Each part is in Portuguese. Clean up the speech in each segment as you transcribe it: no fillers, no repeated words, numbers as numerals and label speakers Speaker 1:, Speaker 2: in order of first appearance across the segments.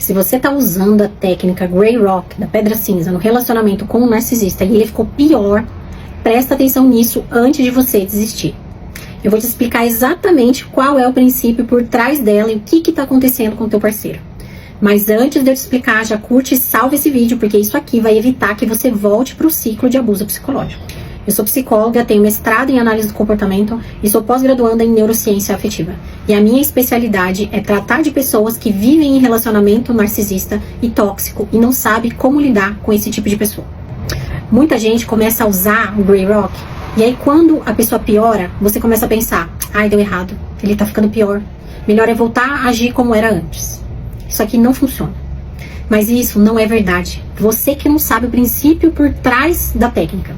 Speaker 1: Se você tá usando a técnica Grey Rock, da pedra cinza, no relacionamento com um narcisista e ele ficou pior, presta atenção nisso antes de você desistir. Eu vou te explicar exatamente qual é o princípio por trás dela e o que está acontecendo com o teu parceiro. Mas antes de eu te explicar, já curte e salve esse vídeo, porque isso aqui vai evitar que você volte para o ciclo de abuso psicológico. Eu sou psicóloga, tenho mestrado em análise do comportamento e sou pós-graduanda em neurociência afetiva. E a minha especialidade é tratar de pessoas que vivem em relacionamento narcisista e tóxico e não sabe como lidar com esse tipo de pessoa. Muita gente começa a usar o Grey Rock e aí quando a pessoa piora, você começa a pensar: ai, deu errado, ele tá ficando pior, melhor é voltar a agir como era antes. Isso aqui não funciona. Mas isso não é verdade. Você que não sabe o princípio por trás da técnica.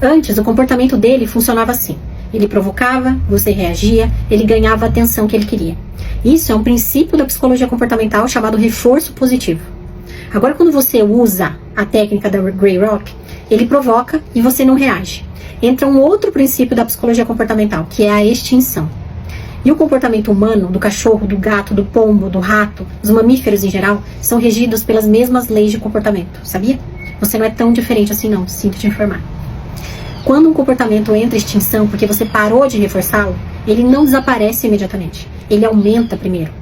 Speaker 1: Antes, o comportamento dele funcionava assim. Ele provocava, você reagia, ele ganhava a atenção que ele queria. Isso é um princípio da psicologia comportamental chamado reforço positivo. Agora, quando você usa a técnica da Grey Rock, ele provoca e você não reage. Entra um outro princípio da psicologia comportamental, que é a extinção. E o comportamento humano, do cachorro, do gato, do pombo, do rato, dos mamíferos em geral, são regidos pelas mesmas leis de comportamento, sabia? Você não é tão diferente assim não, sinto te informar. Quando um comportamento entra em extinção porque você parou de reforçá-lo, ele não desaparece imediatamente, ele aumenta primeiro.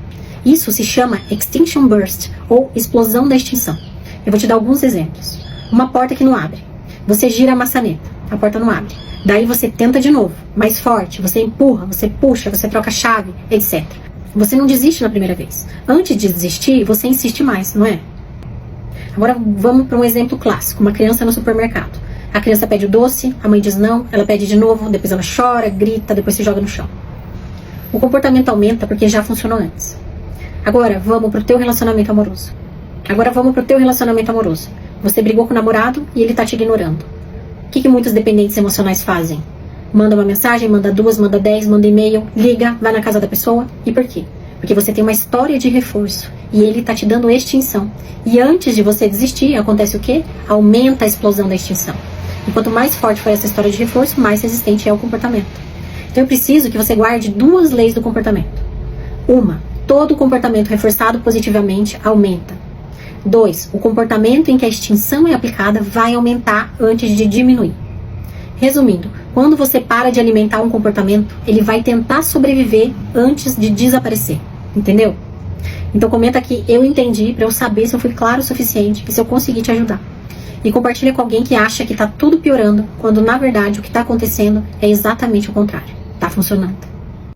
Speaker 1: Isso se chama Extinction Burst, ou explosão da extinção. Eu vou te dar alguns exemplos. Uma porta que não abre. Você gira a maçaneta, a porta não abre. Daí você tenta de novo, mais forte, você empurra, você puxa, você troca a chave, etc. Você não desiste na primeira vez. Antes de desistir, você insiste mais, não é? Agora vamos para um exemplo clássico, uma criança no supermercado. A criança pede o doce, a mãe diz não, ela pede de novo, depois ela chora, grita, depois se joga no chão. O comportamento aumenta porque já funcionou antes. Agora vamos para o teu relacionamento amoroso. Você brigou com o namorado e ele está te ignorando. O que muitos dependentes emocionais fazem? Manda uma mensagem, manda 2, manda 10, manda e-mail, liga, vai na casa da pessoa. E por quê? Porque você tem uma história de reforço e ele está te dando extinção. E antes de você desistir, acontece o quê? Aumenta a explosão da extinção. E quanto mais forte for essa história de reforço, mais resistente é o comportamento. Então eu preciso que você guarde 2 leis do comportamento. 1. Todo comportamento reforçado positivamente aumenta. 2. O comportamento em que a extinção é aplicada vai aumentar antes de diminuir. Resumindo, quando você para de alimentar um comportamento, ele vai tentar sobreviver antes de desaparecer. Entendeu? Então comenta aqui, eu entendi, para eu saber se eu fui claro o suficiente e se eu consegui te ajudar. E compartilha com alguém que acha que está tudo piorando, quando na verdade o que está acontecendo é exatamente o contrário. Está funcionando.